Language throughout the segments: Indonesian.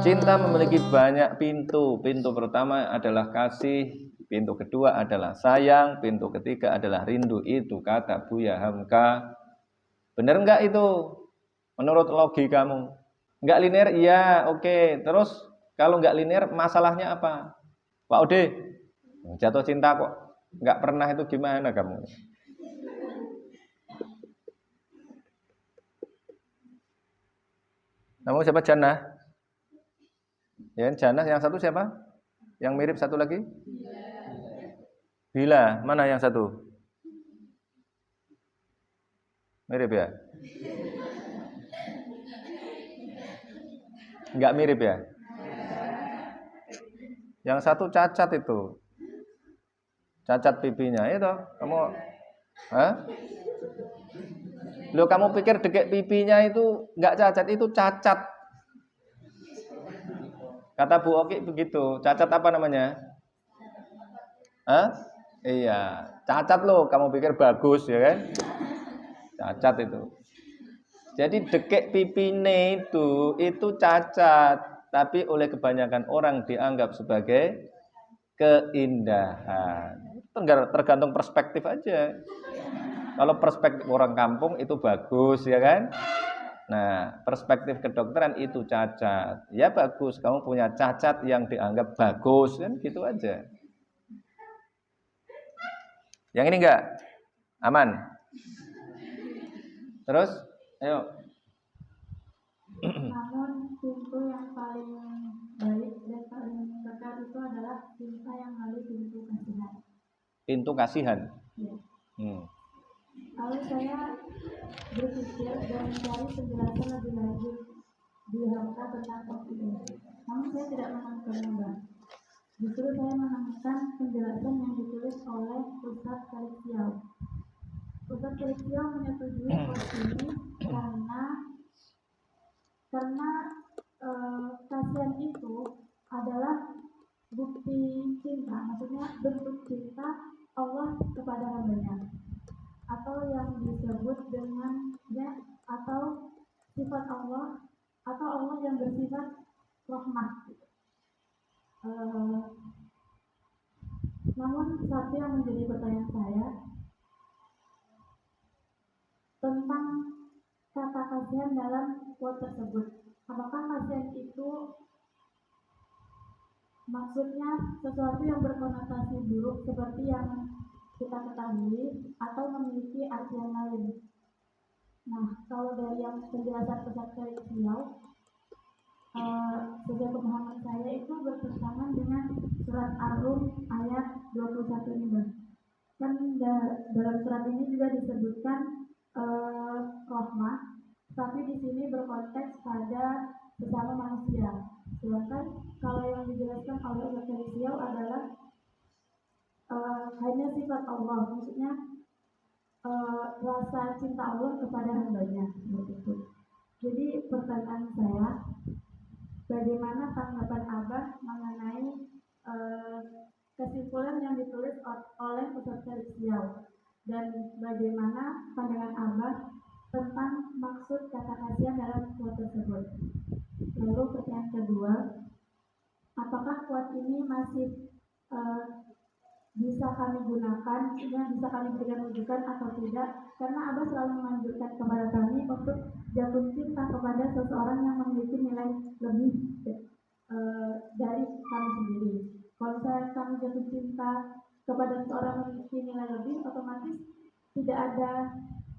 Cinta memiliki banyak pintu. Pintu pertama adalah kasih, pintu kedua adalah sayang, pintu ketiga adalah rindu. Itu kata Buya Hamka. Bener enggak itu? Menurut logikamu? Enggak linear? Iya, oke. Terus kalau enggak linear, masalahnya apa? Pak Ode, jatuh cinta kok enggak pernah, itu gimana kamu? Kamu siapa, Jannah? Ya, Jannah. Yang satu siapa? Yang mirip satu lagi? Bila. Mana yang satu? Mirip ya? Enggak mirip ya? Yang satu cacat itu. Cacat pipinya itu. Kamu hah? Loh, kamu pikir dekek pipinya itu enggak cacat, itu cacat. Kata Bu Oki begitu. Cacat apa namanya? Hah? Iya, cacat loh. Kamu pikir bagus ya kan? Cacat itu. Jadi dekek pipine itu cacat, tapi oleh kebanyakan orang dianggap sebagai keindahan. Tergantung perspektif aja. Kalau perspektif orang kampung itu bagus ya kan? Nah, perspektif kedokteran itu cacat. Ya bagus, kamu punya cacat yang dianggap bagus kan, gitu aja. Yang ini enggak? Aman? Terus, ayo. Namun pintu yang paling baik dan paling dekat itu adalah cinta yang melalui pintu kasihan. Pintu kasihan? Ya. Lalu saya berpikir dan mencari penjelasan lebih lanjut di Hamka tentang topik ini. Namun saya tidak menemukannya. Justru saya menemukan penjelasan yang ditulis oleh Ustadz Felix Siau. Ustadz Felix Siau menyetujui post ini karena kasihan itu adalah bukti cinta, maksudnya bentuk cinta Allah kepada hambanya, atau yang disebut dengan atau sifat Allah, atau Allah yang bersifat rahmat. Namun satu yang menjadi pertanyaan saya tentang kata kasihan dalam quote tersebut. Apakah kasihan itu maksudnya sesuatu yang berkonotasi buruk seperti yang kita ketahui, atau memiliki arti yang lain? Nah, kalau dari yang penjelasan Ustadz Felix Siau, sesuai pemahaman saya itu bertentangan dengan surat Ar-Rum ayat 21 ini, Bang. Kan dalam surat ini juga disebutkan rahmah, tapi di sini berkonteks pada sesama manusia. Sedangkan kalau yang dijelaskan oleh Ustadz Felix Siau adalah hanya sifat Allah, maksudnya rasa cinta Allah kepada hambanya, seperti itu. Jadi pertanyaan saya, bagaimana tanggapan Abah mengenai kesimpulan yang ditulis oleh Ustadz Felix Siau, dan bagaimana pandangan Abah tentang maksud kata kasihan dalam kuat tersebut? Lalu pertanyaan kedua, apakah kuat ini masih bisa kami gunakan, bisa kami berikan rujukan atau tidak? Karena Abah selalu menganjurkan kepada kami untuk jatuh cinta kepada seseorang yang memiliki nilai lebih dari kami sendiri. Kalau misalnya kami jatuh cinta kepada seseorang yang memiliki nilai lebih, otomatis tidak ada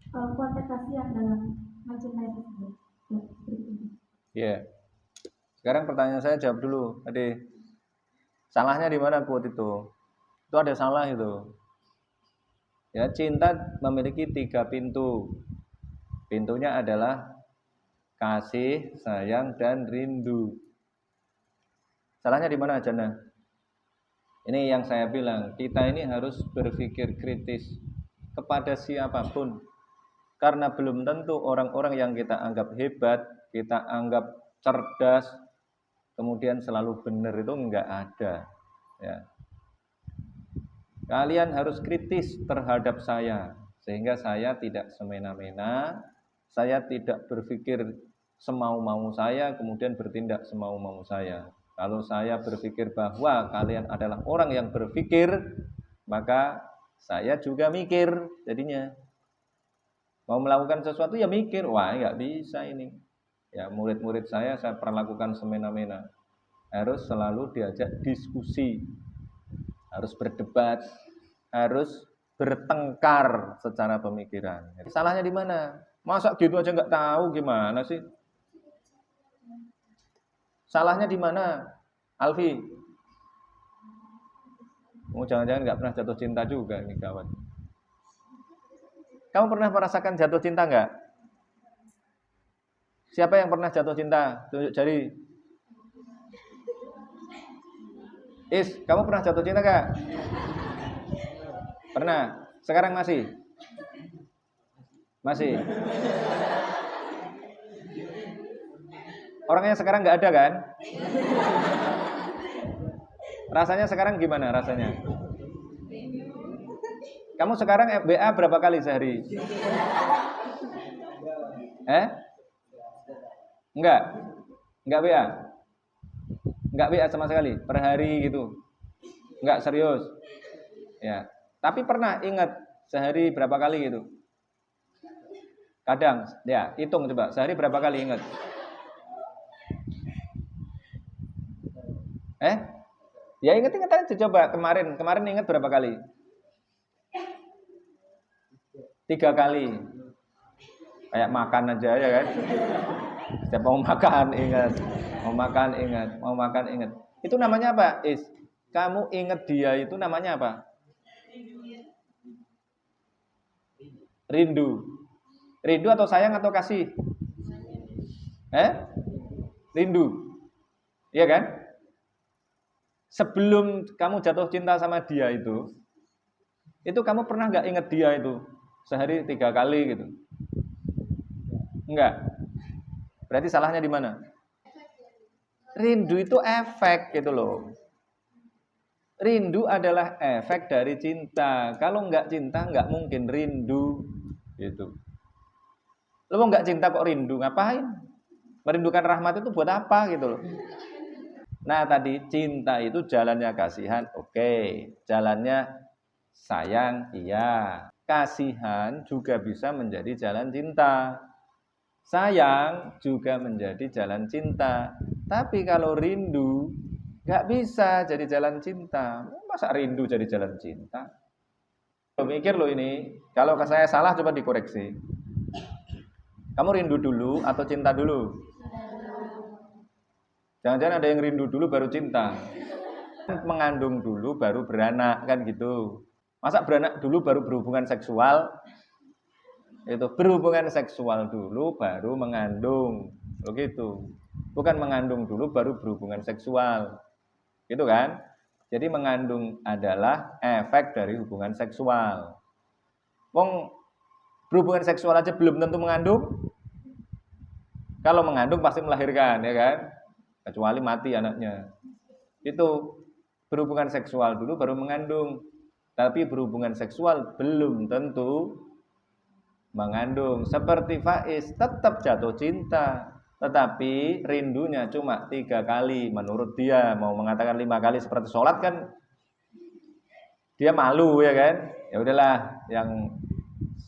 konteks kasihan dalam mencintai tersebut. Ya. Sekarang pertanyaan saya jawab dulu. Ade, salahnya di mana quote itu? Itu ada salah itu. Ya, cinta memiliki 3 pintu. Pintunya adalah kasih, sayang, dan rindu. Salahnya di mana, Jana? Ini yang saya bilang, kita ini harus berpikir kritis kepada siapapun. Karena belum tentu orang-orang yang kita anggap hebat, kita anggap cerdas, kemudian selalu benar, itu enggak ada. Ya. Kalian harus kritis terhadap saya, sehingga saya tidak semena-mena, saya tidak berpikir semau-mau saya, kemudian bertindak semau-mau saya. Kalau saya berpikir bahwa kalian adalah orang yang berpikir, maka saya juga mikir jadinya. Mau melakukan sesuatu ya mikir, wah nggak bisa ini. Ya murid-murid saya perlakukan semena-mena. Harus selalu diajak diskusi, harus berdebat, harus bertengkar secara pemikiran. Salahnya di mana? Masa gitu aja nggak tahu gimana sih? Salahnya di mana, Alfi? Oh, jangan-jangan nggak pernah jatuh cinta juga ini kawan. Kamu pernah merasakan jatuh cinta nggak? Siapa yang pernah jatuh cinta? Tunjuk jari. Kamu pernah jatuh cinta nggak? Pernah. Sekarang masih? Masih. Orangnya sekarang nggak ada kan? Rasanya sekarang gimana rasanya? Kamu sekarang FBA berapa kali sehari? Enggak BA? Enggak BA sama sekali? Per hari gitu? Enggak serius? Ya. Tapi pernah ingat sehari berapa kali gitu? Kadang, ya hitung coba, sehari berapa kali ingat? Ya ingat-ingat aja coba kemarin ingat berapa kali? 3 kali. Kayak makan aja ya kan? Setiap mau makan ingat, mau makan ingat. Itu namanya apa? Kamu ingat dia itu namanya apa? Rindu. Rindu atau sayang atau kasih? Rindu. Iya kan? Sebelum kamu jatuh cinta sama dia itu kamu pernah nggak ingat dia itu sehari 3 kali gitu? Enggak. Berarti salahnya di mana? Rindu itu efek gitu loh. Rindu adalah efek dari cinta. Kalau nggak cinta nggak mungkin rindu gitu. Lo nggak cinta kok rindu, ngapain? Merindukan rahmat itu buat apa gitu loh. Nah tadi cinta itu jalannya kasihan, oke. Jalannya sayang, iya. Kasihan juga bisa menjadi jalan cinta. Sayang juga menjadi jalan cinta. Tapi kalau rindu nggak bisa jadi jalan cinta. Masa rindu jadi jalan cinta? Mikir loh ini. Kalau saya salah coba dikoreksi. Kamu rindu dulu atau cinta dulu? Jangan-jangan ada yang rindu dulu baru cinta. Mengandung dulu baru beranak kan gitu. Masa beranak dulu baru berhubungan seksual? Itu berhubungan seksual dulu baru mengandung. Begitu. Bukan mengandung dulu baru berhubungan seksual. Gitu kan? Jadi mengandung adalah efek dari hubungan seksual. Wong berhubungan seksual aja belum tentu mengandung. Kalau mengandung pasti melahirkan, ya kan? Kecuali mati anaknya. Itu berhubungan seksual dulu baru mengandung. Tapi berhubungan seksual belum tentu mengandung. Seperti Faiz tetap jatuh cinta, tetapi rindunya cuma 3 kali menurut dia. Mau mengatakan 5 kali seperti sholat kan dia malu ya kan. Ya udahlah yang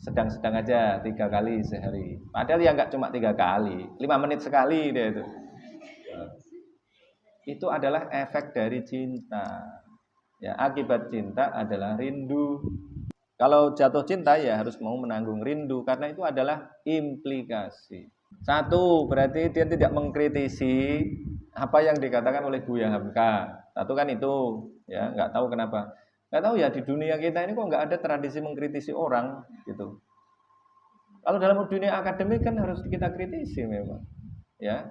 sedang-sedang aja 3 kali sehari. Padahal ya nggak cuma 3 kali, 5 menit sekali dia itu. Itu adalah efek dari cinta. Ya, akibat cinta adalah rindu. Kalau jatuh cinta ya harus mau menanggung rindu karena itu adalah implikasi. 1, berarti dia tidak mengkritisi apa yang dikatakan oleh Buya Hamka. 1 kan itu, ya nggak tahu kenapa. Nggak tahu ya di dunia kita ini kok nggak ada tradisi mengkritisi orang gitu. Kalau dalam dunia akademik kan harus kita kritisi memang, ya.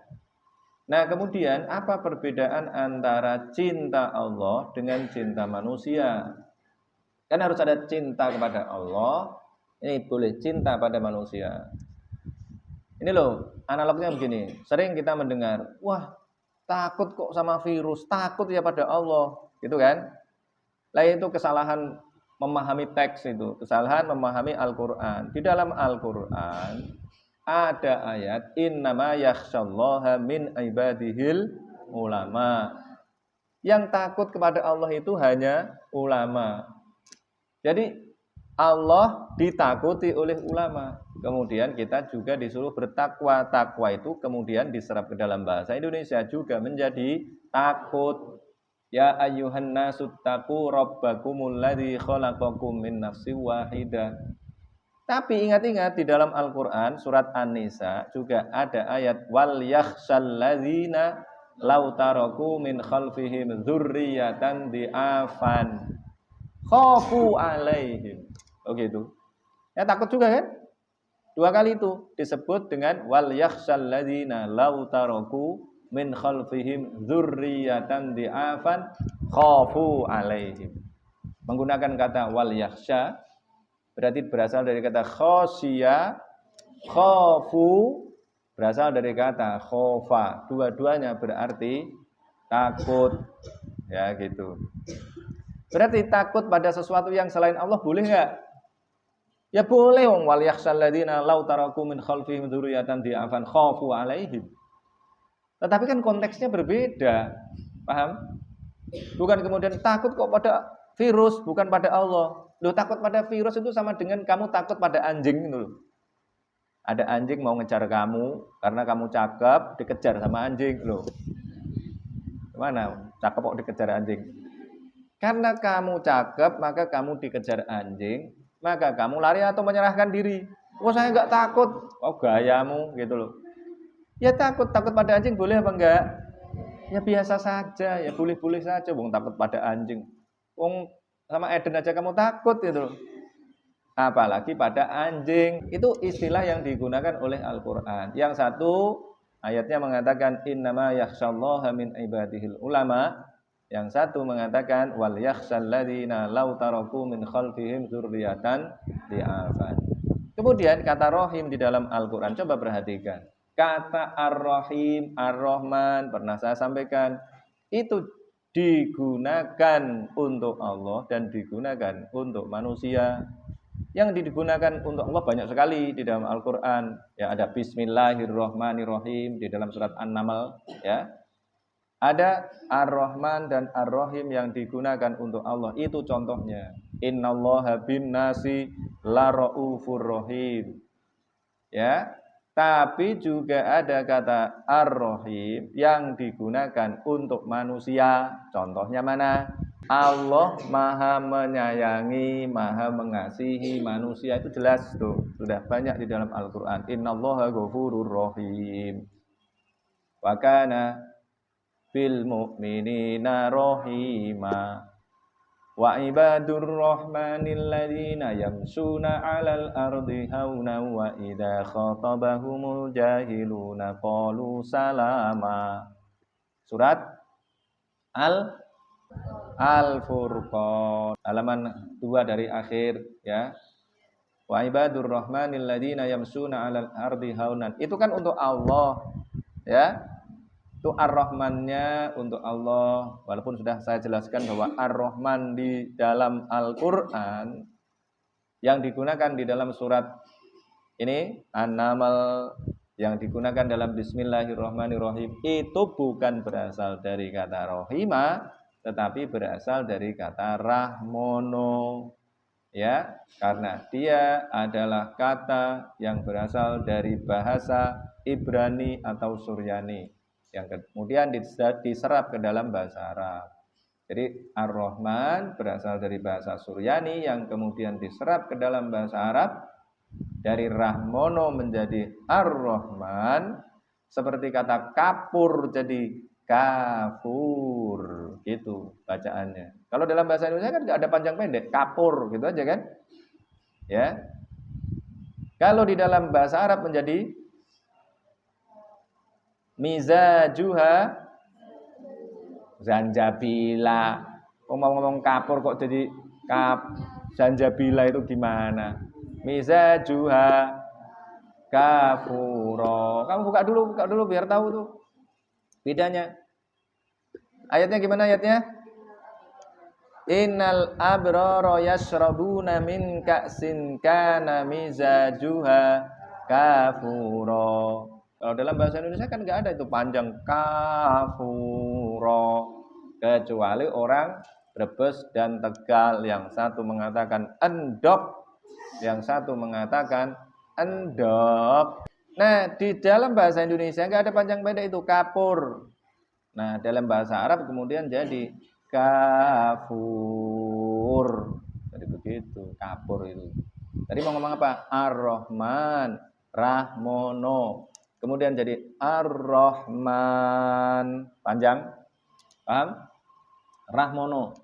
Nah kemudian apa perbedaan antara cinta Allah dengan cinta manusia? Kan harus ada cinta kepada Allah, ini boleh cinta pada manusia. Ini loh analognya begini, sering kita mendengar, wah takut kok sama virus, takut ya pada Allah, gitu kan? Lah itu kesalahan memahami teks itu, kesalahan memahami Al-Quran. Di dalam Al-Quran ada ayat innama yakhsyallaha min ibadihil ulama. Yang takut kepada Allah itu hanya ulama. Jadi Allah ditakuti oleh ulama. Kemudian kita juga disuruh bertakwa. Takwa itu kemudian diserap ke dalam bahasa Indonesia juga menjadi takut. Ya ayyuhan nasu taqu rabbakumul ladzi khalaqakum min nafsin wahidah. Tapi ingat-ingat di dalam Al-Qur'an surat An-Nisa juga ada ayat wal yakhshal ladzina law taraku min khalfihim dzurriyyatan di'afan khafu alaihim. Oh gitu. Ya takut juga kan? Dua kali itu disebut dengan wal yakhshal ladzina law taraku min khalfihim dzurriyyatan di'afan khafu alaihim. Menggunakan kata wal yakhsha berarti berasal dari kata khosya, khafu berasal dari kata khofa. Dua-duanya berarti takut. Ya gitu. Berarti takut pada sesuatu yang selain Allah boleh enggak? Ya boleh wong wal yakhshal ladzina law taraku min khalfihim dzurriyyatan di'afan khafu alaihim. Tetapi kan konteksnya berbeda. Paham? Bukan kemudian takut kok pada virus, bukan pada Allah. Loh, takut pada virus itu sama dengan kamu takut pada anjing gitu loh. Ada anjing mau ngejar kamu karena kamu cakep, dikejar sama anjing loh. Gimana? Cakep kok dikejar anjing? Karena kamu cakep, maka kamu dikejar anjing, maka kamu lari atau menyerahkan diri. Oh, saya enggak takut. Oh, gayamu gitu loh. Ya takut pada anjing boleh apa enggak? Ya biasa saja, ya boleh-boleh saja wong takut pada anjing. Wong sama Eden aja kamu takut gitu. Apalagi pada anjing. Itu istilah yang digunakan oleh Al-Qur'an. Yang satu ayatnya mengatakan innama yakhsyallaha min ibadihil ulama. Yang satu mengatakan wal yakhshal ladzina law taraku min khalfihim dzurriyyatan di'afan. Kemudian kata Rahim di dalam Al-Qur'an coba perhatikan. Kata Ar-Rahim, Ar-Rahman pernah saya sampaikan itu digunakan untuk Allah dan digunakan untuk manusia. Yang digunakan untuk Allah banyak sekali di dalam Al-Qur'an. Ya ada Bismillahirrahmanirrahim di dalam surat An-Naml, ya. Ada Ar-Rahman dan Ar-Rahim yang digunakan untuk Allah. Itu contohnya. Innallaha bin-nasi laraufur rahim. Ya. Tapi juga ada kata Ar-Rahim yang digunakan untuk manusia. Contohnya mana? Allah Maha menyayangi, Maha mengasihi manusia. Itu jelas tuh. Sudah banyak di dalam Al-Qur'an. Innallaha ghafurur rahim. Wa kana bil mu'minina rahima. Wa ibadur rahmanil ladzina yamshuna 'alal ardi hauna wa idza khatabahumul jahiluna qalu salama. Surat Al-Furqan halaman 2 dari akhir, ya. Wa ibadur rahmanil ladzina yamshuna 'alal ardi hauna. Itu kan untuk Allah, ya. Itu Ar-Rahmannya untuk Allah. Walaupun sudah saya jelaskan bahwa Ar-Rahman di dalam Al-Quran yang digunakan di dalam surat ini An-Naml, yang digunakan dalam Bismillahirrahmanirrahim itu bukan berasal dari kata Rohima, tetapi berasal dari kata Rahmono, ya, karena dia adalah kata yang berasal dari bahasa Ibrani atau Suryani yang kemudian diserap ke dalam bahasa Arab. Jadi Ar-Rahman berasal dari bahasa Suryani yang kemudian diserap ke dalam bahasa Arab. Dari Rahmono menjadi Ar-Rahman, seperti kata kapur jadi kafur, gitu bacaannya. Kalau dalam bahasa Indonesia kan nggak ada panjang pendek, kapur gitu aja kan, ya. Kalau di dalam bahasa Arab menjadi mizajuha zanjabila. Ngomong-ngomong kapur kok jadi zanjabila itu gimana? Mizajuha kafuro. Kamu buka dulu biar tahu tuh bedanya. Ayatnya gimana ayatnya? Innal abrara yashrabuna min ka'sin kana mizajuha kafuro. Kalau dalam bahasa Indonesia kan nggak ada itu panjang kafuro, kecuali orang Brebes dan Tegal, yang satu mengatakan endok, yang satu mengatakan endok. Nah, di dalam bahasa Indonesia nggak ada panjang pendek, itu kapur. Nah, dalam bahasa Arab kemudian jadi kafur. Jadi begitu, kapur itu. Tadi mau ngomong apa? Ar-Rahman, Rahmono. Kemudian jadi Ar-Rahman. Panjang. Paham? Rahmono.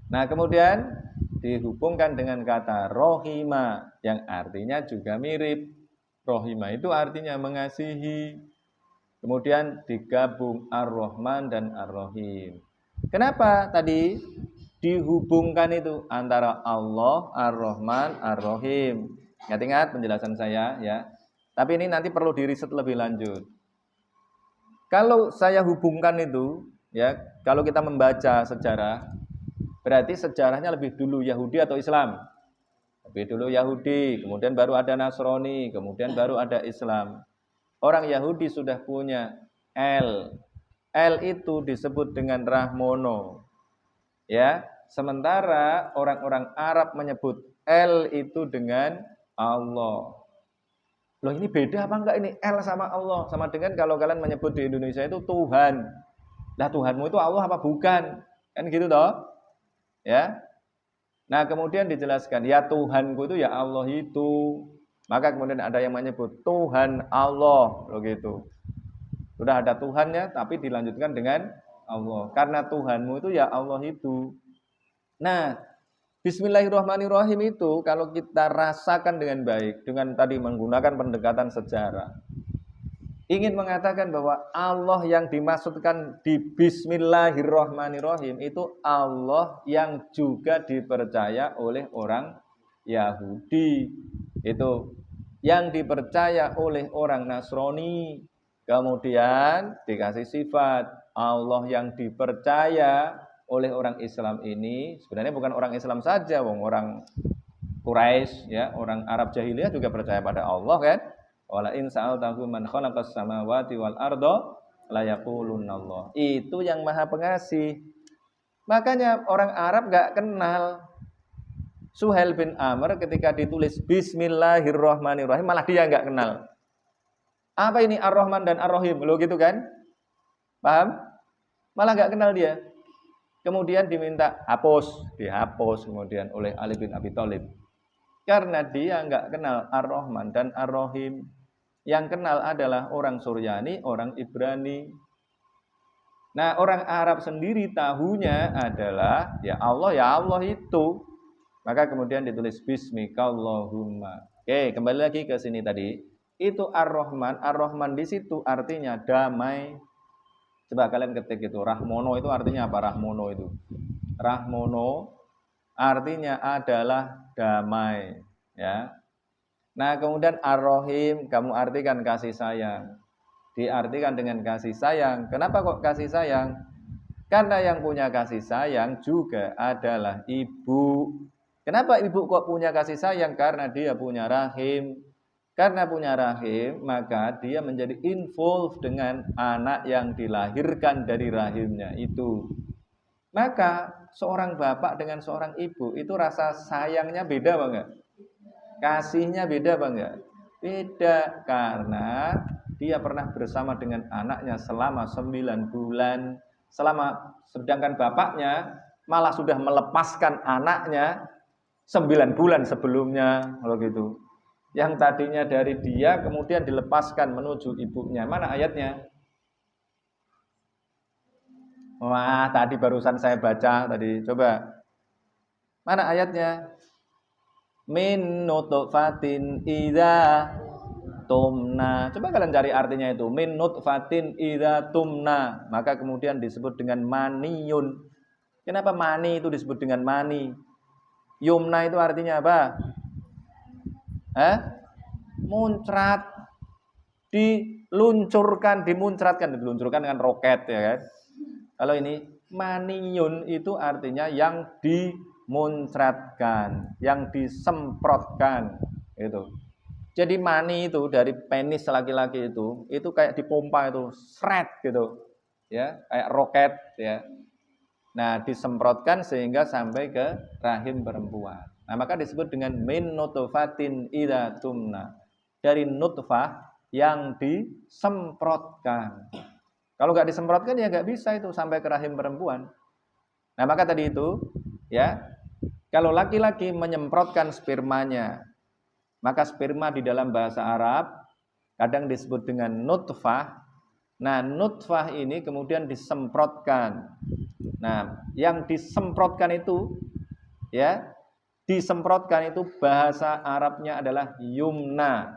Nah, kemudian dihubungkan dengan kata rohima, yang artinya juga mirip. Rohima itu artinya mengasihi. Kemudian digabung Ar-Rahman dan Ar-Rahim. Kenapa tadi dihubungkan itu antara Allah, Ar-Rahman, Ar-Rahim? Ingat-ingat penjelasan saya ya. Tapi ini nanti perlu diriset lebih lanjut. Kalau saya hubungkan itu ya, kalau kita membaca sejarah, berarti sejarahnya lebih dulu Yahudi atau Islam? Lebih dulu Yahudi, kemudian baru ada Nasrani, kemudian baru ada Islam. Orang Yahudi sudah punya El. El itu disebut dengan Rahmono. Ya, sementara orang-orang Arab menyebut El itu dengan Allah. Loh, ini beda apa enggak ini El sama Allah? Sama dengan kalau kalian menyebut di Indonesia itu Tuhan. Lah, Tuhanmu itu Allah apa bukan? Kan gitu toh? Ya. Nah, kemudian dijelaskan, ya Tuhanku itu ya Allah itu. Maka kemudian ada yang menyebut Tuhan Allah, begitu. Sudah ada Tuhannya, tapi dilanjutkan dengan Allah. Karena Tuhanmu itu ya Allah itu. Nah, Bismillahirrahmanirrahim itu kalau kita rasakan dengan baik, dengan tadi menggunakan pendekatan sejarah, ingin mengatakan bahwa Allah yang dimaksudkan di Bismillahirrahmanirrahim itu Allah yang juga dipercaya oleh orang Yahudi. Itu yang dipercaya oleh orang Nasrani. Kemudian dikasih sifat Allah yang dipercaya oleh orang Islam ini. Sebenarnya bukan orang Islam saja, orang Quraisy ya, orang Arab jahiliyah juga percaya pada Allah kan. Wala in sa'altahu man khalaqas samawati wal arda la yaqulunallah. Itu yang Maha Pengasih. Makanya orang Arab enggak kenal Suhail bin Amr ketika ditulis Bismillahirrahmanirrahim, malah dia enggak kenal. Apa ini Ar-Rahman dan Ar-Rahim? Lo gitu kan? Paham? Malah enggak kenal dia. Kemudian diminta hapus, dihapus kemudian oleh Ali bin Abi Thalib. Karena dia enggak kenal Ar-Rahman dan Ar-Rahim. Yang kenal adalah orang Suryani, orang Ibrani. Nah, orang Arab sendiri tahunya adalah ya Allah itu. Maka kemudian ditulis Bismikallahumma. Oke, kembali lagi ke sini tadi. Itu Ar-Rahman. Ar-Rahman di situ artinya damai. Coba kalian ketik itu. Rahmono itu artinya apa? Rahmono itu. Rahmono artinya adalah damai. Ya. Nah, kemudian Ar-Rahim kamu artikan kasih sayang. Diartikan dengan kasih sayang. Kenapa kok kasih sayang? Karena yang punya kasih sayang juga adalah ibu. Kenapa ibu kok punya kasih sayang? Karena dia punya rahim. Karena punya rahim, maka dia menjadi involved dengan anak yang dilahirkan dari rahimnya itu. Maka seorang bapak dengan seorang ibu itu rasa sayangnya beda banget. Kasihnya beda apa enggak? Beda, karena dia pernah bersama dengan anaknya selama 9 bulan. Sedangkan bapaknya malah sudah melepaskan anaknya 9 bulan sebelumnya. Kalau gitu. Yang tadinya dari dia kemudian dilepaskan menuju ibunya. Mana ayatnya? Wah, tadi barusan saya baca tadi. Coba. Mana ayatnya? Min nutfatin idza tumna. Coba kalian cari artinya itu. Min nutfatin idza tumna. Maka kemudian disebut dengan maniyun. Kenapa mani itu disebut dengan mani? Yumna itu artinya apa? Muncrat. Diluncurkan dengan roket ya kan. Kalau ini maniyun itu artinya yang dimuncratkan, yang disemprotkan, itu. Jadi mani itu dari penis laki-laki itu kayak dipompa itu, sret gitu. Ya, kayak roket ya. Nah, disemprotkan sehingga sampai ke rahim perempuan. Nah, maka disebut dengan min nutfatin idza tumna. Dari nutfah yang disemprotkan. Kalau nggak disemprotkan ya nggak bisa itu sampai ke rahim perempuan. Nah, maka tadi itu ya, kalau laki-laki menyemprotkan spermanya, maka sperma di dalam bahasa Arab kadang disebut dengan nutfah. Nah, nutfah ini kemudian disemprotkan. Nah, yang disemprotkan itu ya, disemprotkan itu bahasa Arabnya adalah yumna.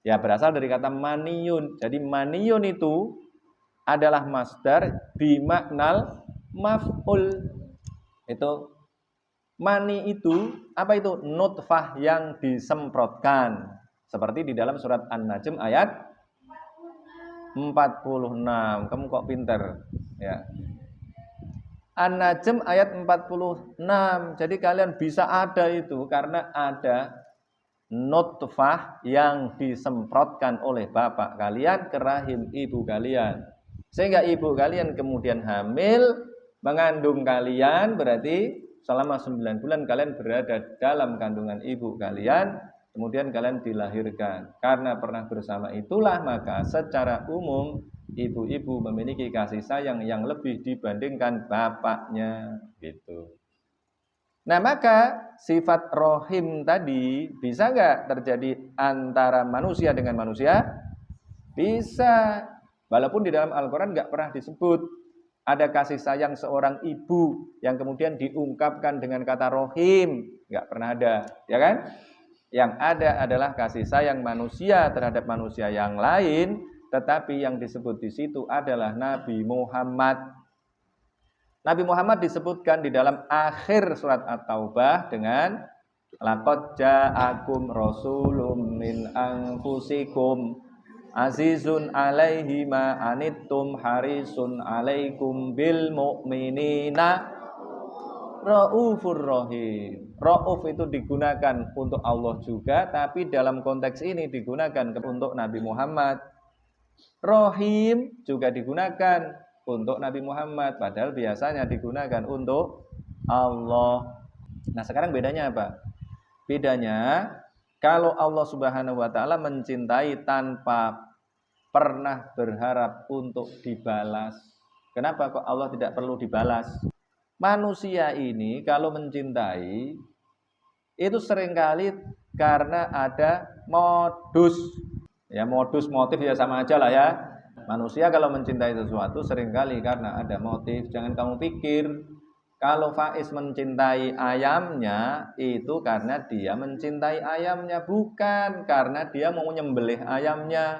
Ya, berasal dari kata maniyun. Jadi maniyun itu adalah masdar bimaknal maf'ul. Itu mani itu apa itu? Nutfah yang disemprotkan. Seperti di dalam surat An-Najm ayat 46. Kamu kok pinter ya. An-Najm ayat 46. Jadi kalian bisa ada itu karena ada nutfah yang disemprotkan oleh bapak kalian ke rahim ibu kalian. Sehingga ibu kalian kemudian hamil, mengandung kalian, berarti selama 9 bulan kalian berada dalam kandungan ibu kalian, kemudian kalian dilahirkan. Karena pernah bersama itulah maka secara umum ibu-ibu memiliki kasih sayang yang lebih dibandingkan bapaknya gitu. Nah, maka sifat rohim tadi bisa nggak terjadi antara manusia dengan manusia? Bisa. Walaupun di dalam Al-Quran nggak pernah disebut ada kasih sayang seorang ibu yang kemudian diungkapkan dengan kata rohim, nggak pernah ada, ya kan? Yang ada adalah kasih sayang manusia terhadap manusia yang lain, tetapi yang disebut di situ adalah Nabi Muhammad. Nabi Muhammad disebutkan di dalam akhir surat At-Taubah dengan laqad ja'akum rasulun min anfusikum azizun 'alaihi ma anittum harisun 'alaikum bil mu'minina raufur rahim. Rauf itu digunakan untuk Allah juga, tapi dalam konteks ini digunakan untuk Nabi Muhammad. Rahim juga digunakan untuk Nabi Muhammad, padahal biasanya digunakan untuk Allah. Nah, sekarang bedanya apa? Bedanya kalau Allah Subhanahu wa taala mencintai tanpa pernah berharap untuk dibalas. Kenapa kok Allah tidak perlu dibalas? Manusia ini kalau mencintai itu seringkali karena ada modus. Ya, modus motif ya sama aja lah ya. Manusia kalau mencintai sesuatu seringkali karena ada motif. Jangan kamu pikir kalau Faiz mencintai ayamnya itu karena dia mencintai ayamnya, bukan karena dia mau nyembelih ayamnya.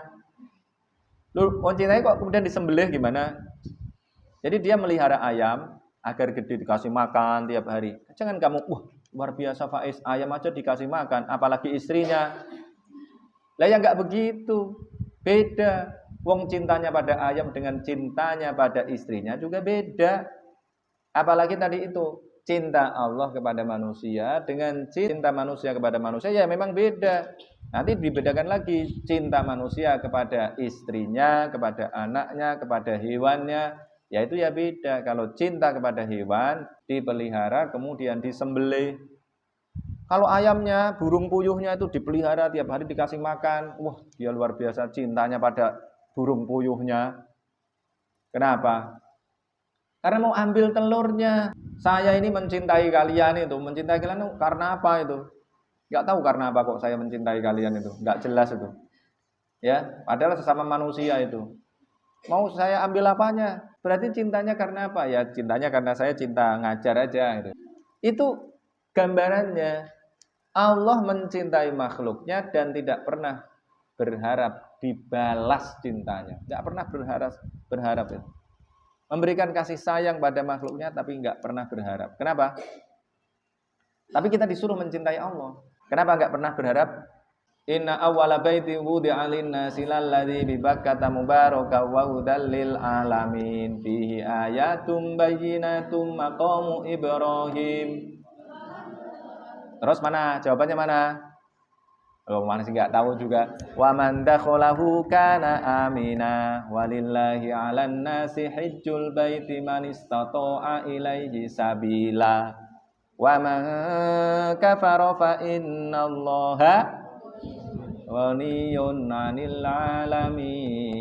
Lu mencintai kok kemudian disembelih gimana? Jadi dia melihara ayam agar gede dikasih makan tiap hari. Jangan kamu, luar biasa Faiz, ayam aja dikasih makan, apalagi istrinya. Lah ya enggak begitu. Beda. Wong cintanya pada ayam dengan cintanya pada istrinya juga beda. Apalagi tadi itu, cinta Allah kepada manusia dengan cinta manusia kepada manusia ya memang beda. Nanti dibedakan lagi cinta manusia kepada istrinya, kepada anaknya, kepada hewannya, ya itu ya beda. Kalau cinta kepada hewan dipelihara kemudian disembelih. Kalau ayamnya, burung puyuhnya itu dipelihara tiap hari dikasih makan, wah dia luar biasa cintanya pada burung puyuhnya. Kenapa? Karena mau ambil telurnya. Saya ini mencintai kalian itu. Mencintai kalian itu karena apa itu? Gak tahu karena apa kok saya mencintai kalian itu. Gak jelas itu. Ya, padahal sesama manusia itu. Mau saya ambil apanya? Berarti cintanya karena apa? Ya cintanya karena saya cinta ngajar aja gitu. Itu gambarannya. Allah mencintai makhluknya dan tidak pernah berharap dibalas cintanya. Tidak pernah berharap itu. Memberikan kasih sayang pada makhluknya tapi nggak pernah berharap. Kenapa? Tapi kita disuruh mencintai Allah. Kenapa nggak pernah berharap? Inna awwala baiti wudi'a lin-nasi lalladzi bi Bakkata mubarakan wa hudal lil alamin fihi ayatum bayyinatum maqamu Ibrahim. Terus mana? Jawabannya mana? Kalau masih nggak tahu juga, wa man dakhalahu kana amina walillahi 'alan nasi hajjul baiti man istata'a ilaihi sabila wa man kafara fa innallaha ghaniyun 'anil 'alamin.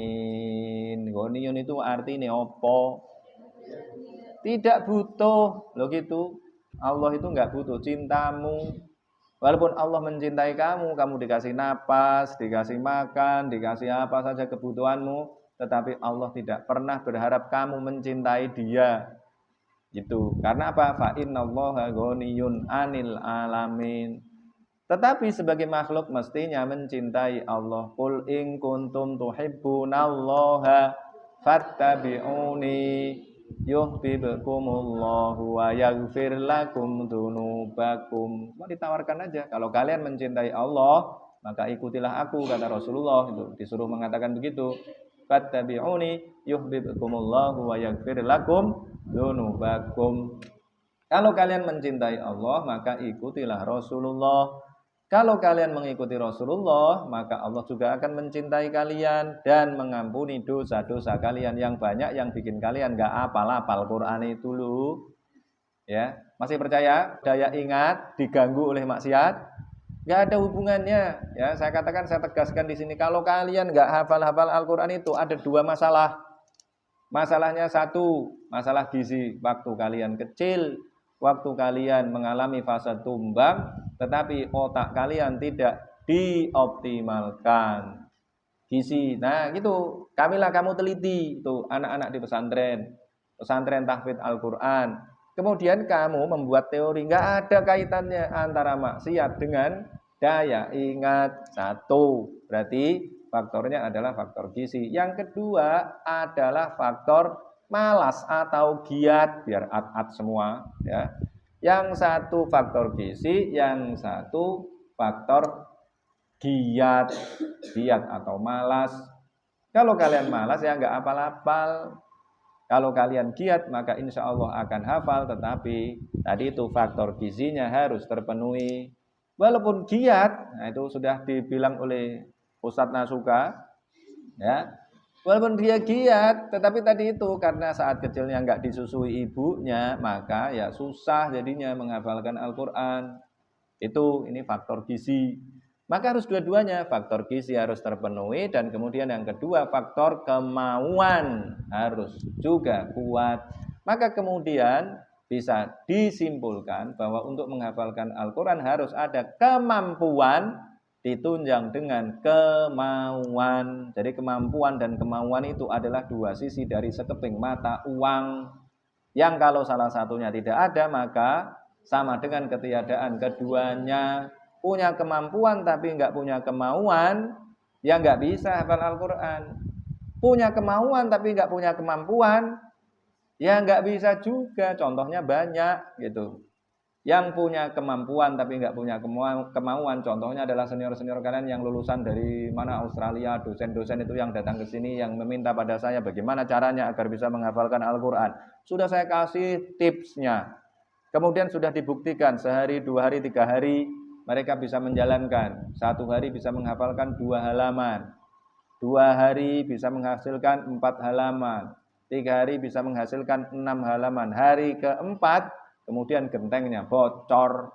Ghaniyun itu artinya apa? Tidak butuh. Loh gitu. Allah itu enggak butuh cintamu. Walaupun Allah mencintai kamu, kamu dikasih napas, dikasih makan, dikasih apa saja kebutuhanmu, tetapi Allah tidak pernah berharap kamu mencintai Dia. Gitu. Karena apa? Fa innallaha ghaniyun 'anil 'alamin. Tetapi sebagai makhluk mestinya mencintai Allah. Qul in kuntum tuhibbunallaha fattabi'uni yuhibbukumullahu wa yaghfir lakum dzunubakum. Cuma ditawarkan aja, kalau kalian mencintai Allah, maka ikutilah aku, kata Rasulullah. Itu disuruh mengatakan begitu. Fattabi'uni yuhibbukumullahu wa yaghfir lakum dzunubakum. Kalau kalian mencintai Allah, maka ikutilah Rasulullah. Kalau kalian mengikuti Rasulullah, maka Allah juga akan mencintai kalian dan mengampuni dosa-dosa kalian yang banyak yang bikin kalian gak apal-apal Quran itu loh. Ya, masih percaya? Daya ingat diganggu oleh maksiat? Gak ada hubungannya. Ya, saya katakan, saya tegaskan di sini, kalau kalian gak hafal-hafal Al-Quran itu ada dua masalah. Masalahnya satu, masalah gizi. Waktu kalian kecil, waktu kalian mengalami fase tumbang, tetapi otak kalian tidak dioptimalkan gizi. Nah gitu, kamilah kamu teliti tuh anak-anak di pesantren tahfidz Al-Quran. Kemudian kamu membuat teori, nggak ada kaitannya antara maksiat dengan daya ingat. Satu, berarti faktornya adalah faktor gizi. Yang kedua adalah faktor malas atau giat, biar at-at semua ya. Yang satu faktor gizi, yang satu faktor giat atau malas. Kalau kalian malas ya nggak hafal-hafal. Kalau kalian giat maka insya Allah akan hafal. Tetapi tadi itu faktor gizinya harus terpenuhi. Walaupun giat, nah itu sudah dibilang oleh Ustadz Nasuka ya. Walaupun dia giat, tetapi tadi itu karena saat kecilnya nggak disusui ibunya, maka ya susah jadinya menghafalkan Al-Quran. Ini faktor gizi. Maka harus dua-duanya, faktor gizi harus terpenuhi, dan kemudian yang kedua faktor kemauan harus juga kuat. Maka kemudian bisa disimpulkan bahwa untuk menghafalkan Al-Quran harus ada kemampuan ditunjang dengan kemauan. Jadi kemampuan dan kemauan itu adalah dua sisi dari sekeping mata uang, yang kalau salah satunya tidak ada maka sama dengan ketiadaan keduanya. Punya kemampuan tapi nggak punya kemauan, ya nggak bisa hafal Al-Quran. Punya kemauan tapi nggak punya kemampuan, ya nggak bisa juga. Contohnya banyak gitu. Yang punya kemampuan tapi nggak punya kemauan, contohnya adalah senior-senior kalian yang lulusan dari mana, Australia, dosen-dosen itu yang datang ke sini yang meminta pada saya bagaimana caranya agar bisa menghafalkan Al-Quran. Sudah saya kasih tipsnya, kemudian sudah dibuktikan sehari, 2 hari, 3 hari mereka bisa menjalankan. 1 hari bisa menghafalkan 2 halaman, 2 hari bisa menghasilkan 4 halaman, 3 hari bisa menghasilkan 6 halaman, hari keempat kemudian gentengnya bocor,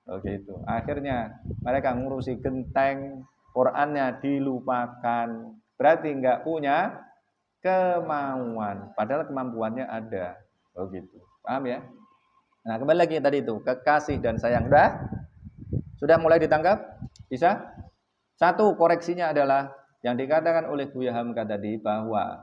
begitu. Akhirnya mereka ngurusi genteng, Qurannya dilupakan. Berarti nggak punya kemauan, padahal kemampuannya ada, begitu. Paham ya? Nah kembali lagi tadi itu, kekasih dan sayang. Sudah mulai ditangkap? Bisa? Satu, koreksinya adalah yang dikatakan oleh Buya Hamka tadi bahwa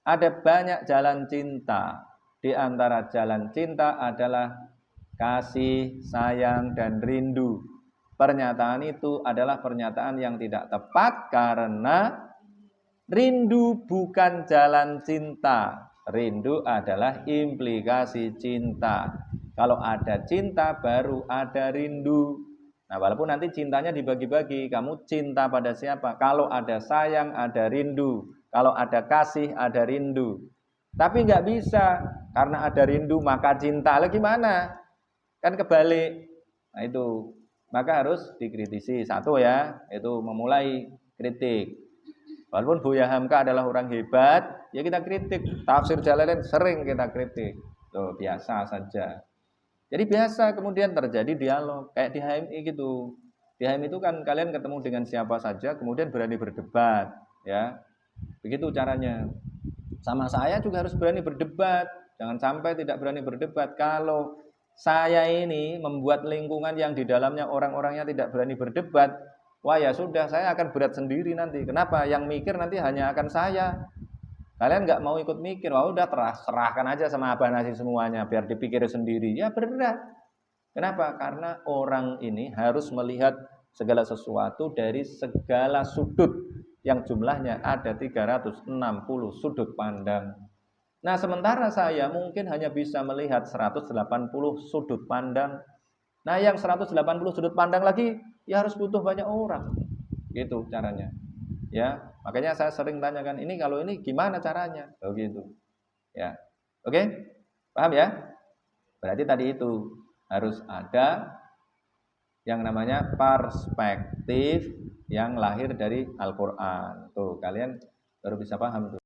ada banyak jalan cinta. Di antara jalan cinta adalah kasih, sayang, dan rindu. Pernyataan itu adalah pernyataan yang tidak tepat karena rindu bukan jalan cinta. Rindu adalah implikasi cinta. Kalau ada cinta baru ada rindu. Nah, walaupun nanti cintanya dibagi-bagi, kamu cinta pada siapa? Kalau ada sayang ada rindu, kalau ada kasih ada rindu. Tapi nggak bisa, karena ada rindu maka cinta. Lah gimana? Kan kebalik. Nah itu, maka harus dikritisi. Satu ya, itu memulai kritik. Walaupun Buya Hamka adalah orang hebat, ya kita kritik. Tafsir Jalalain sering kita kritik. Tuh, biasa saja. Jadi biasa kemudian terjadi dialog kayak di HMI gitu. Di HMI itu kan kalian ketemu dengan siapa saja kemudian berani berdebat, ya. Begitu caranya. Sama saya juga harus berani berdebat. Jangan sampai tidak berani berdebat. Kalau saya ini membuat lingkungan yang di dalamnya orang-orangnya tidak berani berdebat, wah ya sudah, saya akan berat sendiri nanti. Kenapa? Yang mikir nanti hanya akan saya. Kalian nggak mau ikut mikir, wah udah serahkan aja sama Abah Nasi semuanya, biar dipikir sendiri. Ya berat. Kenapa? Karena orang ini harus melihat segala sesuatu dari segala sudut yang jumlahnya ada 360 sudut pandang. Nah sementara saya mungkin hanya bisa melihat 180 sudut pandang. Nah yang 180 sudut pandang lagi, ya harus butuh banyak orang. Gitu caranya. Ya, makanya saya sering tanyakan ini kalau ini gimana caranya? Begitu. Ya. Oke? Paham ya? Berarti tadi itu harus ada yang namanya perspektif yang lahir dari Al-Qur'an. Tuh, kalian baru bisa paham tuh.